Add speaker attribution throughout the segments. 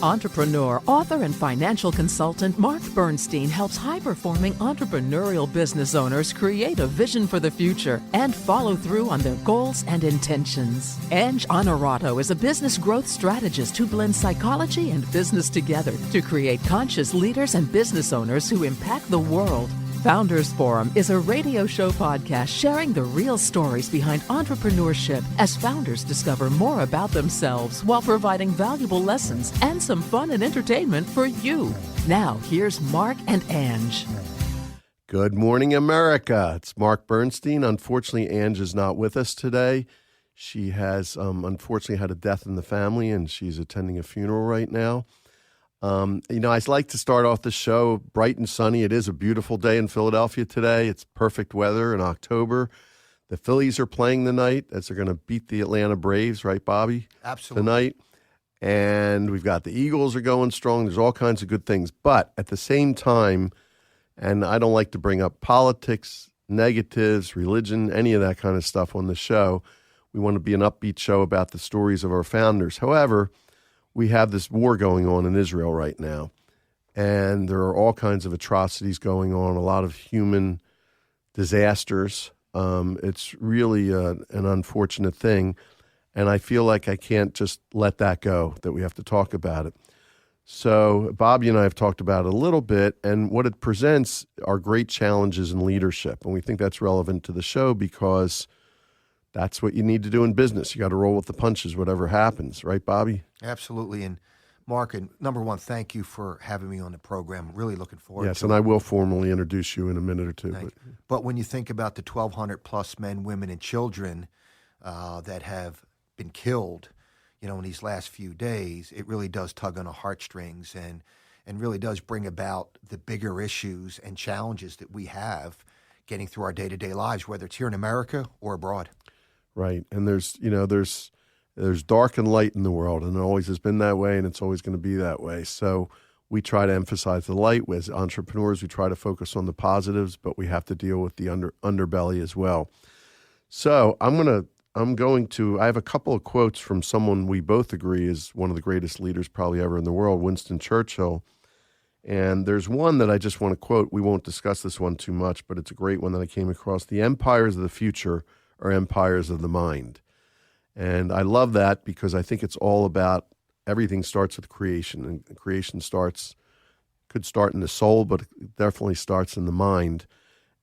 Speaker 1: Entrepreneur, author, and financial consultant Mark Bernstein helps high-performing entrepreneurial business owners create a vision for the future and follow through on their goals and intentions. Ange Honorato is a business growth strategist who blends psychology and business together to create conscious leaders and business owners who impact the world. Founders Forum is a radio show podcast sharing the real stories behind entrepreneurship as founders discover more about themselves while providing valuable lessons and some fun and entertainment for you. Now, here's Mark and Ange.
Speaker 2: Good morning, America. It's Mark Bernstein. Unfortunately, Ange is not with us today. She has unfortunately had a death in the family, and she's attending a funeral right now. I like to start off the show bright and sunny. It is a beautiful day in Philadelphia today. It's perfect weather in October. The Phillies are playing tonight as they're going to beat the Atlanta Braves, right, Bobby?
Speaker 3: Absolutely.
Speaker 2: Tonight. And we've got the Eagles are going strong. There's all kinds of good things. But at the same time, and I don't like to bring up politics, negatives, religion, any of that kind of stuff on the show. We want to be an upbeat show about the stories of our founders. However, we have this war going on in Israel right now, and there are all kinds of atrocities going on, a lot of human disasters. It's really an unfortunate thing, and I feel like I can't just let that go, that we have to talk about it. So Bobby and I have talked about it a little bit, and what it presents are great challenges in leadership, and we think that's relevant to the show because that's what you need to do in business. You got to roll with the punches, whatever happens. Right, Bobby?
Speaker 3: Absolutely. And Mark, and number one, thank you for having me on the program. Really looking forward to it.
Speaker 2: Yes, and I will formally introduce you in a minute or two.
Speaker 3: But when you think about the 1,200 plus men, women, and children that have been killed, in these last few days, it really does tug on the heartstrings and really does bring about the bigger issues and challenges that we have getting through our day-to-day lives, whether it's here in America or abroad.
Speaker 2: Right, and there's dark and light in the world, and it always has been that way, and it's always going to be that way. So we try to emphasize the light. As entrepreneurs, we try to focus on the positives, but we have to deal with the underbelly as well. So I have a couple of quotes from someone we both agree is one of the greatest leaders probably ever in the world, Winston Churchill. And there's one that I just want to quote. We won't discuss this one too much, but it's a great one that I came across. The empires of the future are empires of the mind. And I love that because I think it's all about everything starts with creation, and creation could start in the soul, but it definitely starts in the mind.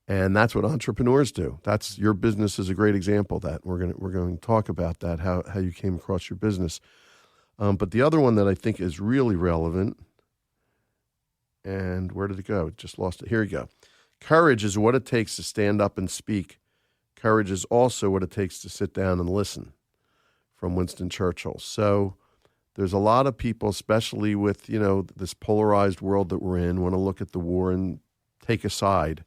Speaker 2: And that's what entrepreneurs do. Your business is a great example of that. We're going to talk about that, how you came across your business. But the other one that I think is really relevant, and where did it go? Just lost it. Here we go. Courage is what it takes to stand up and speak. Courage is also what it takes to sit down and listen, from Winston Churchill. So there's a lot of people, especially with, this polarized world that we're in, want to look at the war and take a side.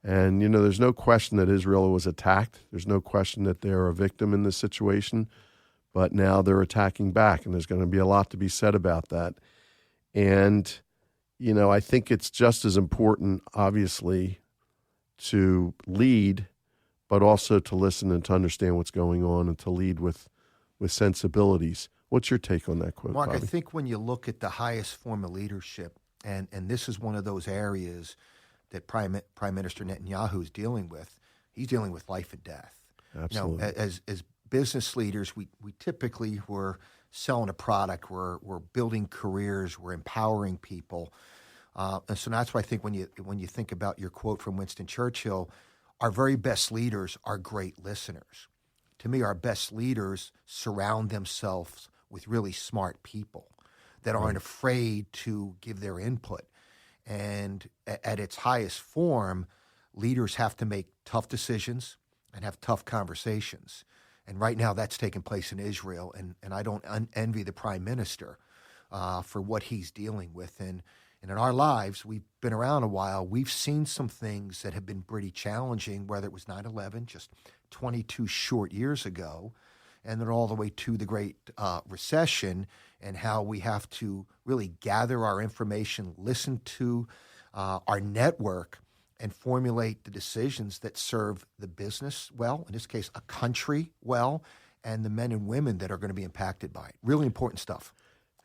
Speaker 2: And, there's no question that Israel was attacked. There's no question that they're a victim in this situation. But now they're attacking back, and there's going to be a lot to be said about that. And, I think it's just as important, obviously, to lead, but also to listen and to understand what's going on and to lead with sensibilities. What's your take on that quote,
Speaker 3: Mark,
Speaker 2: Bobby?
Speaker 3: I think when you look at the highest form of leadership, and this is one of those areas that Prime Minister Netanyahu is dealing with, he's dealing with life and death.
Speaker 2: Absolutely.
Speaker 3: As business leaders, we typically we're selling a product, we're building careers, we're empowering people. And so that's why I think when you think about your quote from Winston Churchill, our very best leaders are great listeners. To me, our best leaders surround themselves with really smart people that aren't afraid to give their input. And at its highest form, leaders have to make tough decisions and have tough conversations. And right now that's taking place in Israel. And I don't envy the prime minister for what he's dealing with. And in our lives, we've been around a while. We've seen some things that have been pretty challenging, whether it was 9/11, just 22 short years ago, and then all the way to the Great Recession, and how we have to really gather our information, listen to our network, and formulate the decisions that serve the business well, in this case, a country well, and the men and women that are going to be impacted by it. Really important stuff.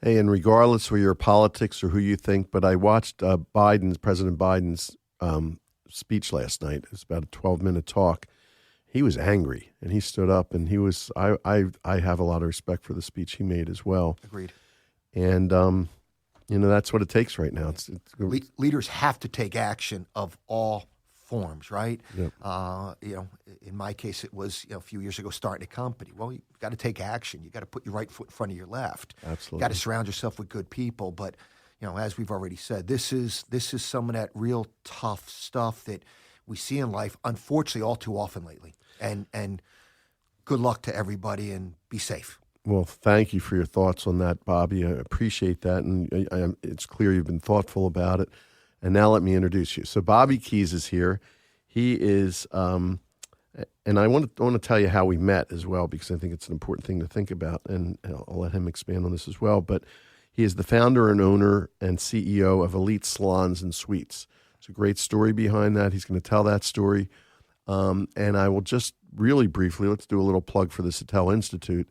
Speaker 2: Hey, and regardless of your politics or who you think, but I watched President Biden's speech last night. It was about a 12-minute talk. He was angry, and he stood up, and he was. I have a lot of respect for the speech he made as well.
Speaker 3: Agreed.
Speaker 2: And that's what it takes right now.
Speaker 3: Leaders have to take action of all forms, right?
Speaker 2: Yep.
Speaker 3: In my case, it was a few years ago starting a company. Well, you got to take action. You got to put your right foot in front of your left.
Speaker 2: Absolutely.
Speaker 3: You got to surround yourself with good people. But as we've already said, this is some of that real tough stuff that we see in life, unfortunately, all too often lately. And good luck to everybody, and be safe.
Speaker 2: Well, thank you for your thoughts on that, Bobby. I appreciate that, and it's clear you've been thoughtful about it. And now let me introduce you. So Bobby Keys is here. He is, and I want to tell you how we met as well, because I think it's an important thing to think about, and I'll let him expand on this as well. But he is the founder and owner and CEO of Elite Salons and Suites. It's a great story behind that. He's going to tell that story. And I will just really briefly, let's do a little plug for the Sattel Institute.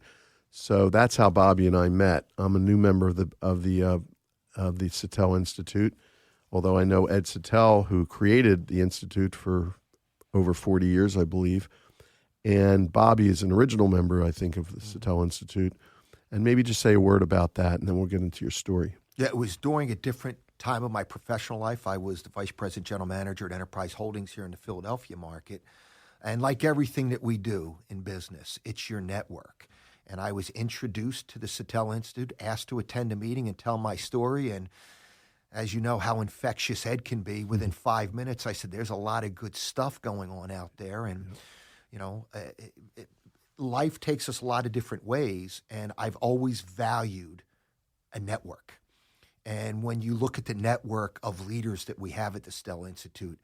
Speaker 2: So that's how Bobby and I met. I'm a new member of the Sattel Institute, although I know Ed Sattel, who created the Institute for over 40 years, I believe. And Bobby is an original member, I think, of the Sattel Institute. And maybe just say a word about that, and then we'll get into your story.
Speaker 3: Yeah, it was during a different time of my professional life. I was the vice president general manager at Enterprise Holdings here in the Philadelphia market. And like everything that we do in business, it's your network. And I was introduced to the Sattel Institute, asked to attend a meeting and tell my story. And as you know how infectious Ed can be, within 5 minutes, I said, there's a lot of good stuff going on out there. And, life takes us a lot of different ways. And I've always valued a network. And when you look at the network of leaders that we have at the Sattel Institute,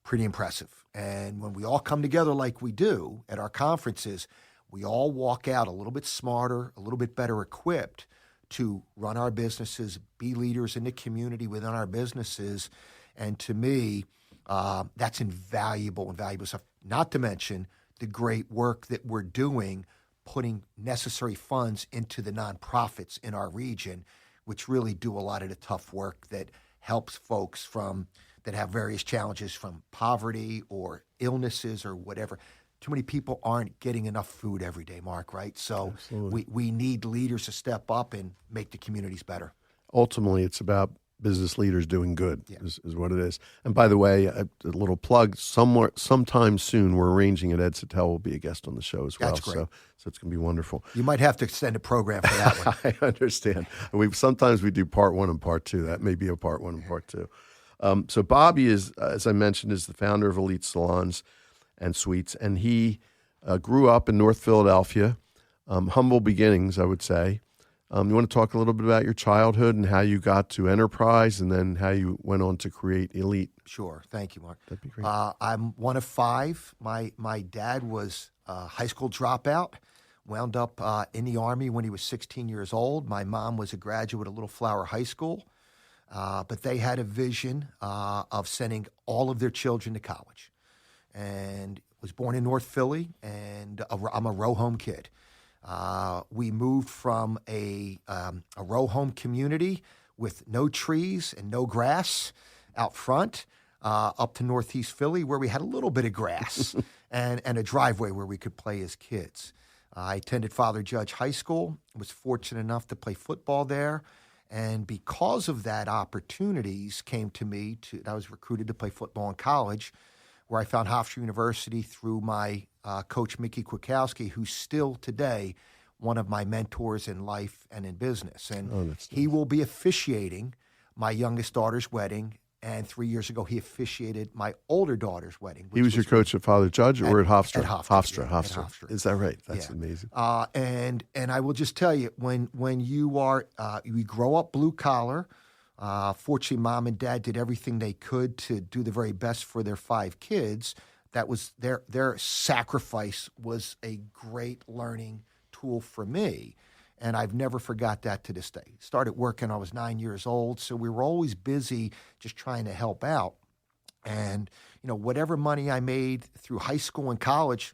Speaker 3: pretty impressive. And when we all come together like we do at our conferences, we all walk out a little bit smarter, a little bit better equipped to run our businesses, be leaders in the community within our businesses. And to me, that's invaluable stuff. Not to mention the great work that we're doing, putting necessary funds into the nonprofits in our region, which really do a lot of the tough work that helps folks that have various challenges from poverty or illnesses or whatever. Too many people aren't getting enough food every day, Mark, right? So we need leaders to step up and make the communities better.
Speaker 2: Ultimately, it's about business leaders doing good, is what it is. And by the way, a little plug, sometime soon, we're arranging it. Ed Sattel will be a guest on the show as well.
Speaker 3: That's great.
Speaker 2: So it's going to be wonderful.
Speaker 3: You might have to extend a program for that one.
Speaker 2: I understand. Sometimes we do part one and part two. That may be a part one and part two. So Bobby is, as I mentioned, is the founder of Elite Salons and Suites, and he grew up in North Philadelphia, humble beginnings, I would say. You want to talk a little bit about your childhood and how you got to Enterprise, and then how you went on to create Elite?
Speaker 3: Sure. Thank you, Mark.
Speaker 2: That'd be great.
Speaker 3: I'm one of five. My dad was a high school dropout, wound up in the Army when he was 16 years old. My mom was a graduate of Little Flower High School, but they had a vision of sending all of their children to college. And was born in North Philly, and I'm a row home kid. We moved from a row home community with no trees and no grass out front up to Northeast Philly, where we had a little bit of grass and a driveway where we could play as kids. I attended Father Judge High School, was fortunate enough to play football there. And because of that, opportunities came to me. I was recruited to play football in college, where I found Hofstra University through my coach, Mickey Kwiatkowski, who's still today one of my mentors in life and in business. And he will be officiating my youngest daughter's wedding. And 3 years ago, he officiated my older daughter's wedding.
Speaker 2: He was your coach at Father Judge or at Hofstra?
Speaker 3: At Hofstra.
Speaker 2: At Hofstra. Is that right? That's amazing.
Speaker 3: And I will just tell you, when you are you grow up blue collar. Fortunately, mom and dad did everything they could to do the very best for their 5 kids. That was their sacrifice was a great learning tool for me. And I've never forgot that to this day. Started working, I was 9 years old, so we were always busy just trying to help out. And, whatever money I made through high school and college,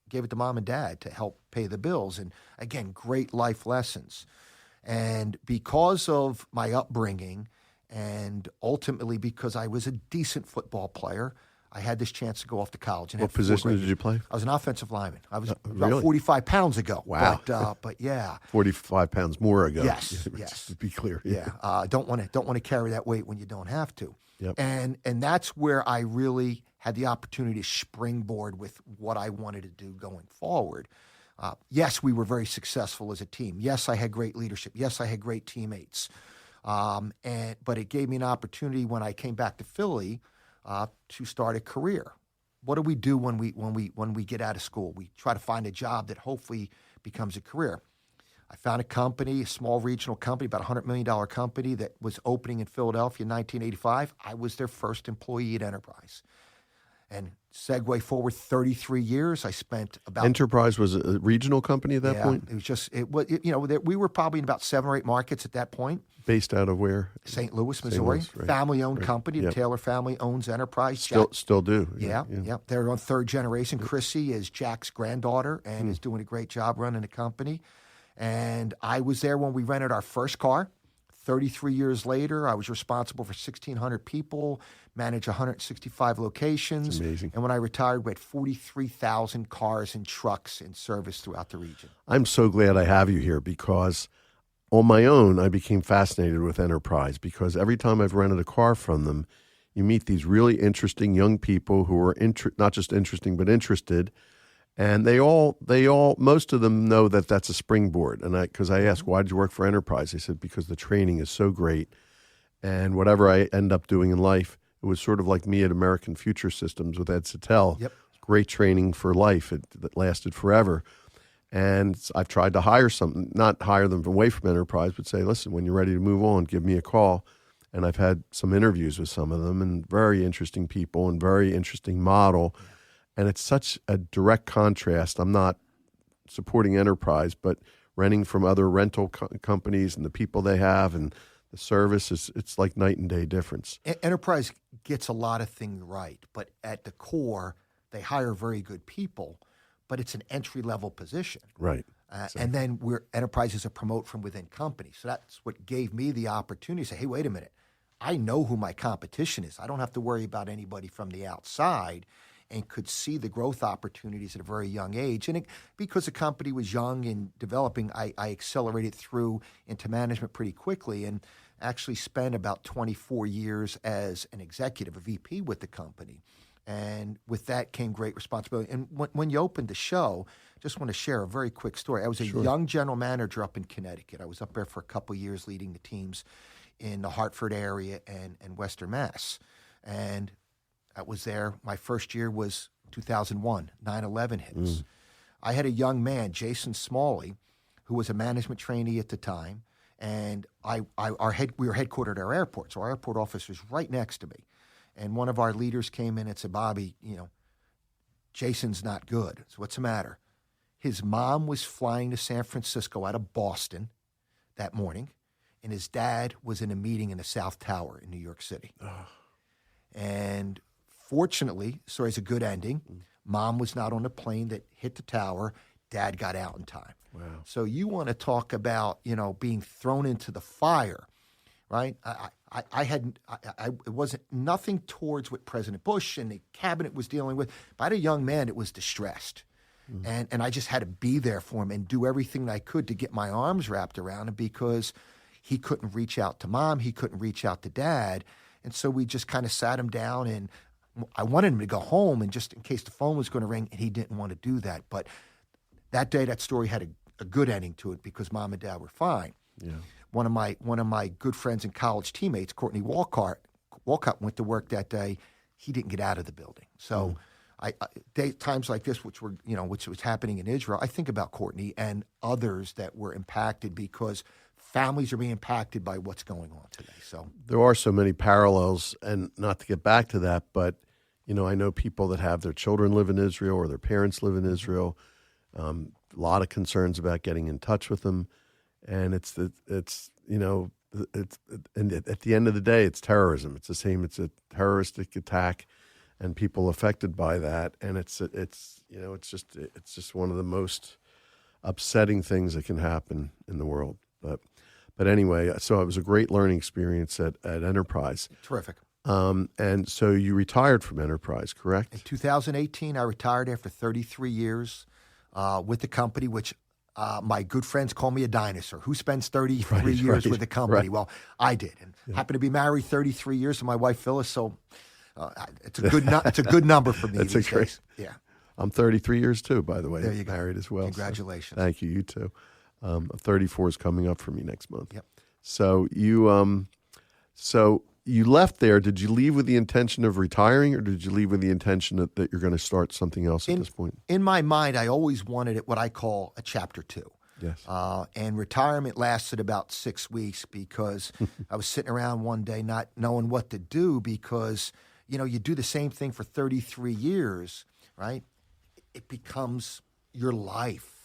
Speaker 3: gave it to mom and dad to help pay the bills. And again, great life lessons. And because of my upbringing and ultimately because I was a decent football player, I had this chance to go off to college. And
Speaker 2: What position did you play?
Speaker 3: I was an offensive lineman. I was about
Speaker 2: really?
Speaker 3: 45 pounds ago.
Speaker 2: Wow.
Speaker 3: But yeah.
Speaker 2: 45 pounds more ago.
Speaker 3: Yes.
Speaker 2: Just to be clear.
Speaker 3: Yeah. Don't want to carry that weight when you don't have to.
Speaker 2: Yep.
Speaker 3: And that's where I really had the opportunity to springboard with what I wanted to do going forward. Yes, we were very successful as a team. Yes, I had great leadership. Yes, I had great teammates. But it gave me an opportunity when I came back to Philly to start a career. What do we do when we get out of school? We try to find a job that hopefully becomes a career. I found a company, a small regional company, about $100 million company that was opening in Philadelphia in 1985. I was their first employee at Enterprise. And segue forward 33 years, I spent about...
Speaker 2: Enterprise was a regional company at that point?
Speaker 3: We were probably in about 7 or 8 markets at that point.
Speaker 2: Based out of where?
Speaker 3: St. Louis, Missouri.
Speaker 2: Right.
Speaker 3: Family-owned company. The Taylor family owns Enterprise.
Speaker 2: Still do.
Speaker 3: Yeah. They're on 3rd generation. Chrissy is Jack's granddaughter and is doing a great job running the company. And I was there when we rented our first car. 33 years later, I was responsible for 1,600 people, managed 165 locations.
Speaker 2: That's amazing.
Speaker 3: And when I retired, we had 43,000 cars and trucks in service throughout the region.
Speaker 2: I'm so glad I have you here because on my own, I became fascinated with Enterprise because every time I've rented a car from them, you meet these really interesting young people who are not just interesting, but interested. And they all, most of them know that that's a springboard. And because I asked, why did you work for Enterprise? They said, because the training is so great. And whatever I end up doing in life, it was sort of like me at American Future Systems with Ed Sattel.
Speaker 3: Yep.
Speaker 2: Great training for life that lasted forever. And I've tried to not hire them away from Enterprise, but say, listen, when you're ready to move on, give me a call. And I've had some interviews with some of them and very interesting people and very interesting model. Yeah. And it's such a direct contrast. I'm not supporting Enterprise, but renting from other rental companies and the people they have and the service, it's like night and day difference.
Speaker 3: Enterprise gets a lot of things right, but at the core, they hire very good people, but it's an entry-level position.
Speaker 2: Right.
Speaker 3: Exactly. And then Enterprise is a promote from within company. So that's what gave me the opportunity to say, hey, wait a minute. I know who my competition is. I don't have to worry about anybody from the outside, and could see the growth opportunities at a very young age. And because the company was young and developing, I accelerated through into management pretty quickly and actually spent about 24 years as an executive, a VP with the company. And with that came great responsibility. And when you opened the show, just want to share a very quick story. I was a young general manager up in Connecticut. I was up there for a couple of years leading the teams in the Hartford area and Western Mass. And I was there. My first year was 2001, 9/11 hits. I had a young man, Jason Smalley, who was a management trainee at the time, and we were headquartered at our airport, so our airport office was right next to me. And one of our leaders came in and said, Bobby, Jason's not good. So what's the matter? His mom was flying to San Francisco out of Boston that morning, and his dad was in a meeting in the South Tower in New York City. And fortunately, story's a good ending. Mom was not on the plane that hit the tower. Dad got out in time.
Speaker 2: Wow.
Speaker 3: So you want to talk about, being thrown into the fire, right? It wasn't nothing towards what President Bush and the cabinet was dealing with. But I had a young man that was distressed. And I just had to be there for him and do everything that I could to get my arms wrapped around him because he couldn't reach out to Mom. He couldn't reach out to Dad. And so we just kind of sat him down, and I wanted him to go home and just in case the phone was going to ring, and he didn't want to do that. But that day, that story had a good ending to it because Mom and Dad were fine.
Speaker 2: Yeah.
Speaker 3: One of my good friends and college teammates, Courtney Walcott went to work that day. He didn't get out of the building. So times like this, which was happening in Israel, I think about Courtney and others that were impacted because families are being impacted by what's going on today. So
Speaker 2: there are so many parallels, and not to get back to that, but I know people that have their children live in Israel or their parents live in Israel. A lot of concerns about getting in touch with them, and and at the end of the day, it's terrorism. It's the same. It's a terroristic attack, and people affected by that, and it's just one of the most upsetting things that can happen in the world. But But anyway, so it was a great learning experience at Enterprise.
Speaker 3: Terrific.
Speaker 2: And so you retired from Enterprise, correct?
Speaker 3: In 2018, I retired after 33 years with the company, which my good friends call me a dinosaur. Who spends 33 years with a company? Right. Well, I did, and happened to be married 33 years to my wife Phyllis. So it's a good it's a good number for me.
Speaker 2: That's
Speaker 3: these
Speaker 2: great.
Speaker 3: days. Yeah,
Speaker 2: I'm 33 years too, by the way.
Speaker 3: There you go.
Speaker 2: Married as well.
Speaker 3: Congratulations.
Speaker 2: So thank you. You too. 34 is coming up for me next month.
Speaker 3: Yep.
Speaker 2: So you left there. Did you leave with the intention of retiring, or did you leave with the intention that you're going to start something else at this point?
Speaker 3: In my mind, I always wanted it what I call a chapter 2.
Speaker 2: Yes.
Speaker 3: And retirement lasted about 6 weeks because I was sitting around one day not knowing what to do because, you do the same thing for 33 years, right? It becomes your life.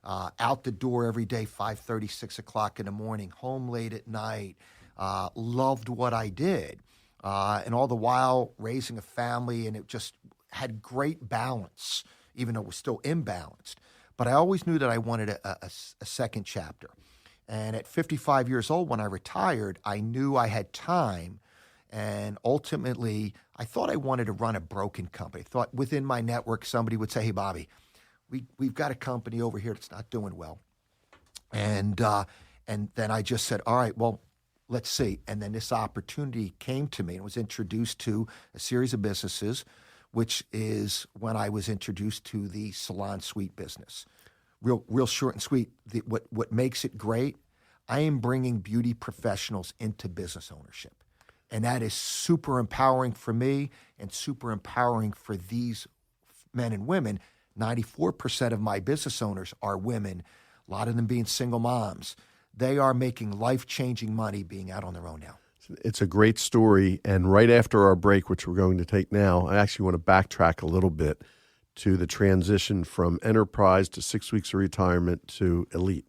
Speaker 3: Out the door every day, 5:30, 6 o'clock in the morning, home late at night, loved what I did. And all the while raising a family, and it just had great balance, even though it was still imbalanced. But I always knew that I wanted a second chapter. And at 55 years old, when I retired, I knew I had time. And ultimately, I thought I wanted to run a broken company. I thought within my network, somebody would say, hey, Bobby, we've got a company over here that's not doing well. And then I just said, all right, well, let's see. And then this opportunity came to me and was introduced to a series of businesses, which is when I was introduced to the salon suite business. Real short and sweet. What makes it great, I am bringing beauty professionals into business ownership. And that is super empowering for me and super empowering for these men and women. 94% of my business owners are women, a lot of them being single moms. They are making life-changing money being out on their own now.
Speaker 2: It's a great story. And right after our break, which we're going to take now, I actually want to backtrack a little bit to the transition from Enterprise to 6 weeks of retirement to Elite.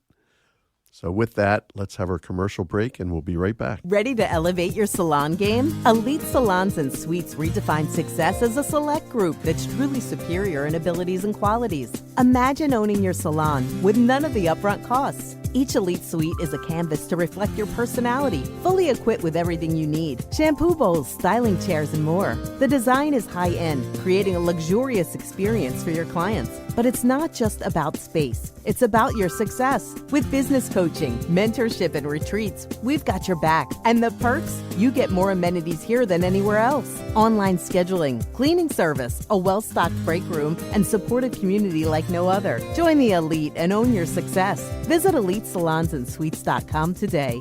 Speaker 2: So with that, let's have our commercial break, and we'll be right back.
Speaker 4: Ready to elevate your salon game? Elite Salons and Suites redefine success as a select group that's truly superior in abilities and qualities. Imagine owning your salon with none of the upfront costs. Each Elite Suite is a canvas to reflect your personality, fully equipped with everything you need. Shampoo bowls, styling chairs, and more. The design is high-end, creating a luxurious experience for your clients. But it's not just about space. It's about your success. With business coaching, mentorship, and retreats, we've got your back. And the perks? You get more amenities here than anywhere else. Online scheduling, cleaning service, a well-stocked break room, and supportive community like no other. Join the Elite and own your success. Visit EliteSalonsAndSuites.com today.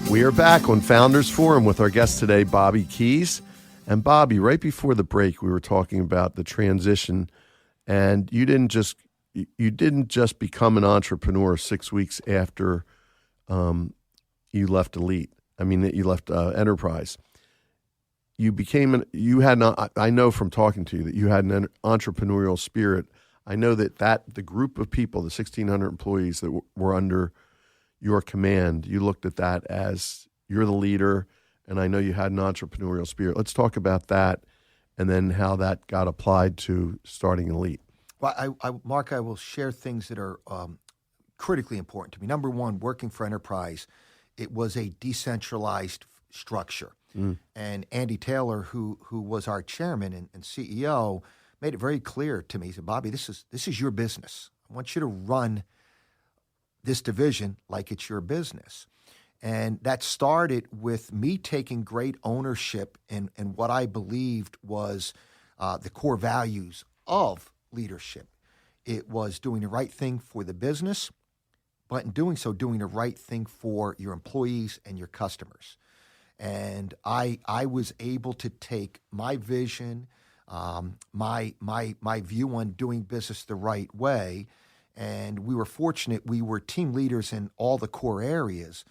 Speaker 2: We are back on Founders Forum with our guest today, Bobby Keys. And Bobby, right before the break, we were talking about the transition, and you didn't just become an entrepreneur 6 weeks after you left Elite. I mean, that you left Enterprise. I know from talking to you that you had an entrepreneurial spirit. I know that the group of people, the 1,600 employees that were under your command, you looked at that as you're the leader. And I know you had an entrepreneurial spirit. Let's talk about that and then how that got applied to starting Elite.
Speaker 3: Well, Mark, I will share things that are critically important to me. Number one, working for Enterprise, it was a decentralized structure. And Andy Taylor, who was our chairman and CEO, made it very clear to me. He said, Bobby, this is your business. I want you to run this division like it's your business. And that started with me taking great ownership in what I believed was the core values of leadership. It was doing the right thing for the business, but in doing so, doing the right thing for your employees and your customers. And I was able to take my vision, my view on doing business the right way, and we were fortunate. We were team leaders in all the core areas.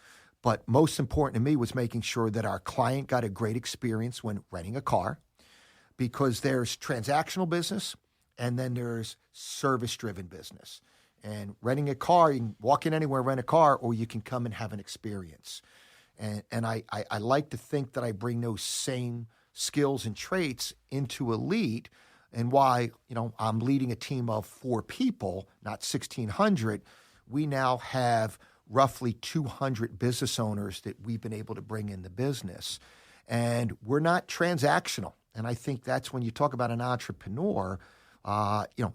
Speaker 3: But most important to me was making sure that our client got a great experience when renting a car, because there's transactional business and then there's service-driven business. And renting a car, you can walk in anywhere, rent a car, or you can come and have an experience. And I like to think that I bring those same skills and traits into Elite, and why I'm leading a team of 4 people, not 1,600. we now have roughly 200 business owners that we've been able to bring in the business. And we're not transactional. And I think that's when you talk about an entrepreneur,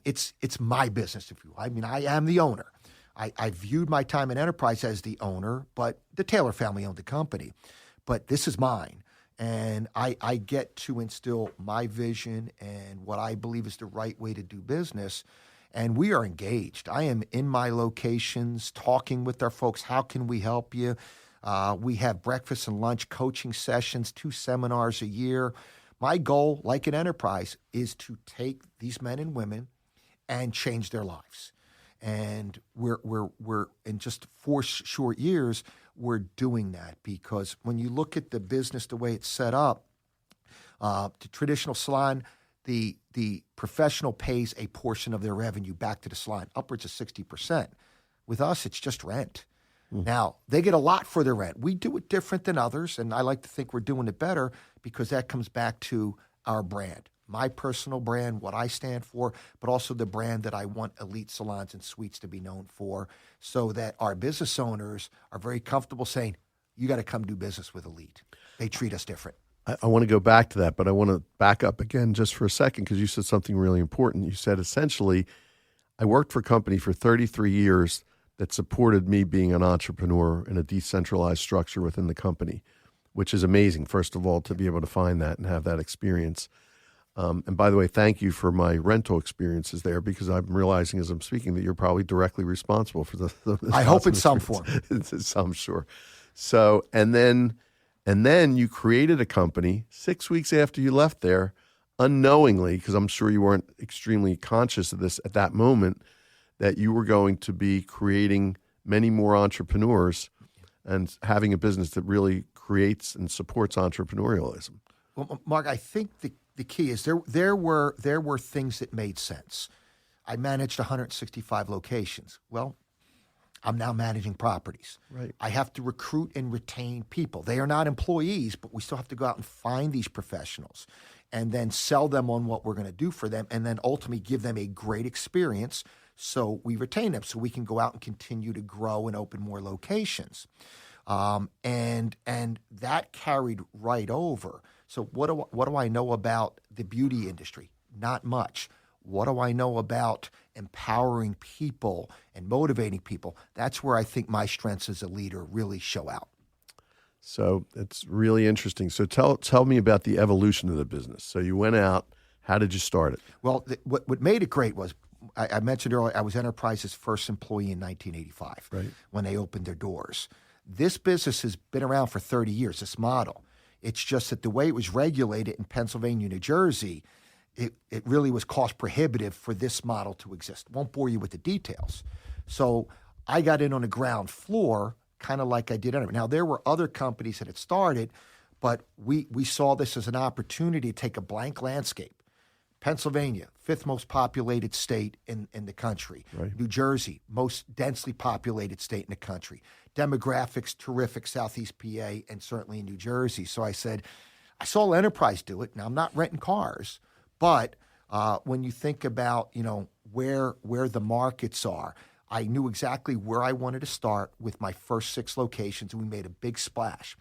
Speaker 3: it's my business, if you will. I mean, I am the owner. I viewed my time in enterprise as the owner, but the Taylor family owned the company. But this is mine. And I get to instill my vision and what I believe is the right way to do business. And we are engaged. I am in my locations talking with our folks. How can we help you? We have breakfast and lunch coaching sessions, 2 seminars a year. My goal, like an enterprise, is to take these men and women and change their lives. And we're in just 4 short years, we're doing that, because when you look at the business, the way it's set up, the traditional salon, the professional pays a portion of their revenue back to the salon, upwards of 60%. With us, it's just rent. Now, they get a lot for their rent. We do it different than others, and I like to think we're doing it better because that comes back to our brand, my personal brand, what I stand for, but also the brand that I want Elite Salons and Suites to be known for, so that our business owners are very comfortable saying, you got to come do business with Elite. They treat us different.
Speaker 2: I want to go back to that, but I want to back up again just for a second, because you said something really important. You said, essentially, I worked for a company for 33 years that supported me being an entrepreneur in a decentralized structure within the company, which is amazing, first of all, to be able to find that and have that experience. And by the way, thank you for my rental experiences there, because I'm realizing as I'm speaking that you're probably directly responsible for the
Speaker 3: I hope in some form.
Speaker 2: I'm sure. So, and then you created a company 6 weeks after you left there, unknowingly, because I'm sure you weren't extremely conscious of this at that moment, that you were going to be creating many more entrepreneurs and having a business that really creates and supports entrepreneurialism.
Speaker 3: Well, Mark, I think the key is there were things that made sense. I managed 165 locations. Well, I'm now managing properties.
Speaker 2: Right.
Speaker 3: I have to recruit and retain people. They are not employees, but we still have to go out and find these professionals and then sell them on what we're going to do for them, and then ultimately give them a great experience so we retain them, so we can go out and continue to grow and open more locations. And that carried right over. So what do I know about the beauty industry? Not much. What do I know about empowering people and motivating people? That's where I think my strengths as a leader really show out.
Speaker 2: So it's really interesting. So tell me about the evolution of the business. So you went out. How did you start it?
Speaker 3: Well, what made it great was, I mentioned earlier, I was Enterprise's first employee in 1985 when they opened their doors. This business has been around for 30 years, this model. It's just that the way it was regulated in Pennsylvania, New Jersey, it really was cost prohibitive for this model to exist. Won't bore you with the details. So I got in on the ground floor, kind of like I did. Now, there were other companies that had started, but we saw this as an opportunity to take a blank landscape. Pennsylvania, 5th most populated state in the country. Right. New Jersey, most densely populated state in the country. Demographics, terrific, Southeast PA, and certainly in New Jersey. So I said, I saw Enterprise do it. Now, I'm not renting cars, but when you think about, where the markets are, I knew exactly where I wanted to start with my first 6 locations, and we made a big splash.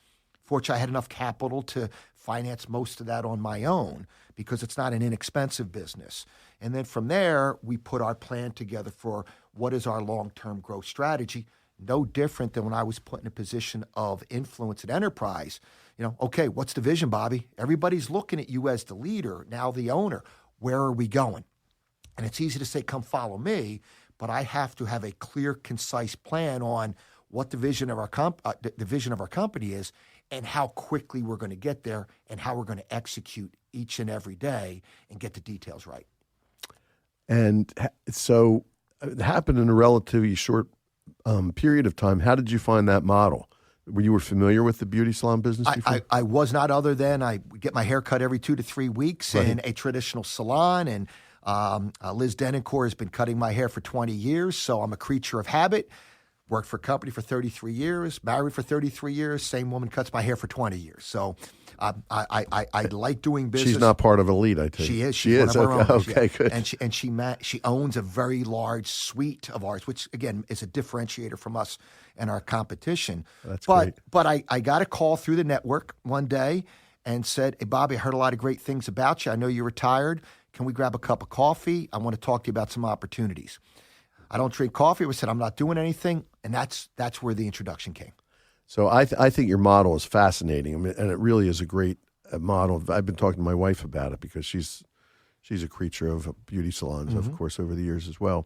Speaker 3: Fortunately, I had enough capital to finance most of that on my own, because it's not an inexpensive business. And then from there, we put our plan together for what is our long-term growth strategy. No different than when I was put in a position of influence at Enterprise. Okay, what's the vision, Bobby? Everybody's looking at you as the leader, now the owner. Where are we going? And it's easy to say, come follow me, but I have to have a clear, concise plan on what the vision of our company is, and how quickly we're going to get there, and how we're going to execute each and every day and get the details right. And
Speaker 2: so it happened in a relatively short period of time. How did you find that model? Were you familiar with the beauty salon business before?
Speaker 3: I was not, other than I get my hair cut every 2 to 3 weeks in a traditional salon, and Liz Denoncourt has been cutting my hair for 20 years, so I'm a creature of habit. Worked for a company for 33 years, married for 33 years, same woman cuts my hair for 20 years. So I like doing business.
Speaker 2: She's not part of Elite, I think.
Speaker 3: She is. She's one of our owners.
Speaker 2: Okay, good.
Speaker 3: And she owns a very large suite of ours, which again is a differentiator from us and our competition.
Speaker 2: That's great.
Speaker 3: But I got a call through the network one day and said, "Hey, Bobby, I heard a lot of great things about you. I know you're retired. Can we grab a cup of coffee? I want to talk to you about some opportunities." I don't drink coffee. I said, "I'm not doing anything," and that's where the introduction came.
Speaker 2: So I think your model is fascinating. I mean, and it really is a great model. I've been talking to my wife about it because she's a creature of beauty salons, of course, over the years as well.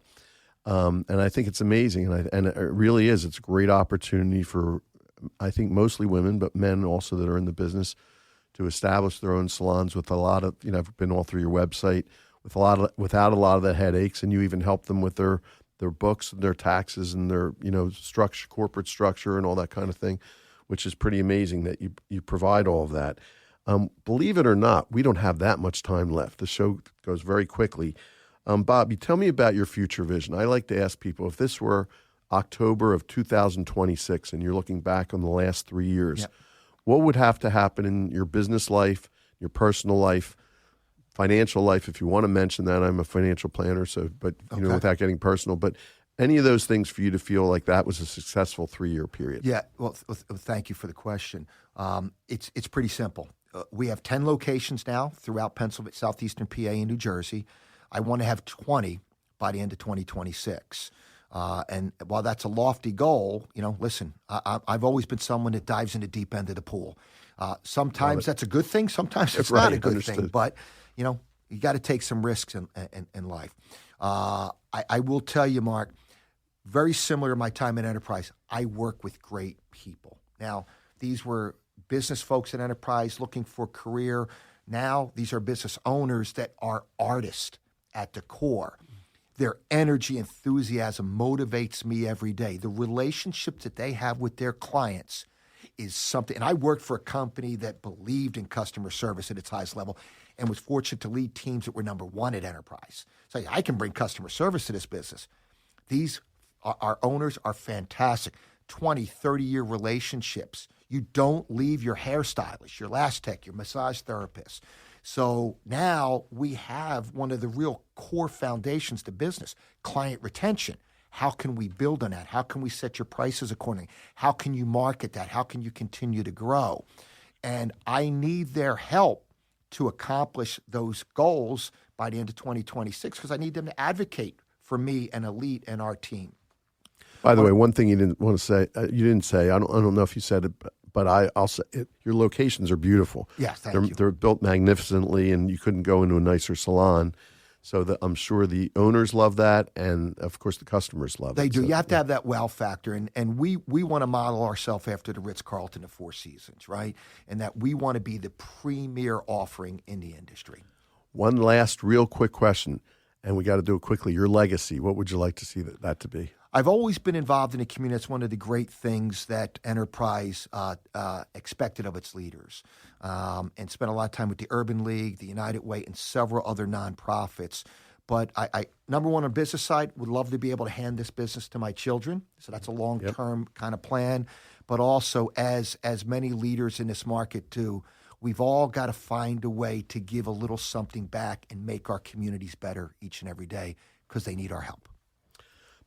Speaker 2: And I think it's amazing, and it really is. It's a great opportunity for, I think, mostly women, but men also that are in the business, to establish their own salons with a lot of, I've been all through your website without a lot of the headaches, and you even help them with their books and their taxes and their, structure, corporate structure and all that kind of thing, which is pretty amazing that you provide all of that. Believe it or not, we don't have that much time left. The show goes very quickly. Bobby, tell me about your future vision. I like to ask people, if this were October of 2026 and you're looking back on the last 3 years, what would have to happen in your business life, your personal life, financial life, if you want to mention that? I'm a financial planner, but without getting personal, but any of those things for you to feel like that was a successful 3-year period?
Speaker 3: Yeah, well, thank you for the question. It's pretty simple. We have 10 locations now throughout Pennsylvania, southeastern PA, and New Jersey. I want to have 20 by the end of 2026. And while that's a lofty goal, listen, I've always been someone that dives in the deep end of the pool. Sometimes that's a good thing. Sometimes it's not a good thing. But, you got to take some risks in life. I will tell you, Mark, very similar to my time at Enterprise, I work with great people. Now, these were business folks at Enterprise looking for a career. Now, these are business owners that are artists at the core. Their energy, enthusiasm motivates me every day. The relationships that they have with their clients is something. And I worked for a company that believed in customer service at its highest level and was fortunate to lead teams that were number one at Enterprise. So I can bring customer service to this business. These, our owners are fantastic. 20, 30-year relationships. You don't leave your hairstylist, your lash tech, your massage therapist. So now we have one of the real core foundations to business, client retention. How can we build on that? How can we set your prices accordingly? How can you market that? How can you continue to grow? And I need their help to accomplish those goals by the end of 2026 because I need them to advocate for me and Elite and our team.
Speaker 2: By the way, one thing you didn't want to say, you didn't say, I don't know if you said it, but I'll say it, your locations are beautiful.
Speaker 3: Yes, thank you.
Speaker 2: They're built magnificently, and you couldn't go into a nicer salon. So I'm sure the owners love that, and of course the customers love it.
Speaker 3: They do.
Speaker 2: So,
Speaker 3: you have to have that wow factor, and we want to model ourselves after the Ritz-Carlton of Four Seasons, right? And that we want to be the premier offering in the industry.
Speaker 2: One last real quick question, and we got to do it quickly. Your legacy, what would you like to see that to be?
Speaker 3: I've always been involved in the community. That's one of the great things that Enterprise expected of its leaders, and spent a lot of time with the Urban League, the United Way, and several other nonprofits. But I number one, on the business side, would love to be able to hand this business to my children. So that's a long-term kind of plan. But also, as many leaders in this market do, we've all got to find a way to give a little something back and make our communities better each and every day because they need our help.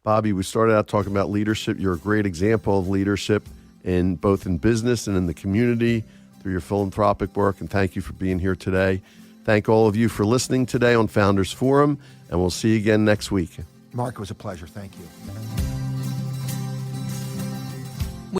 Speaker 2: Bobby, we started out talking about leadership. You're a great example of leadership in both in business and in the community through your philanthropic work, and thank you for being here today. Thank all of you for listening today on Founders Forum, and we'll see you again next week.
Speaker 3: Mark, it was a pleasure. Thank you.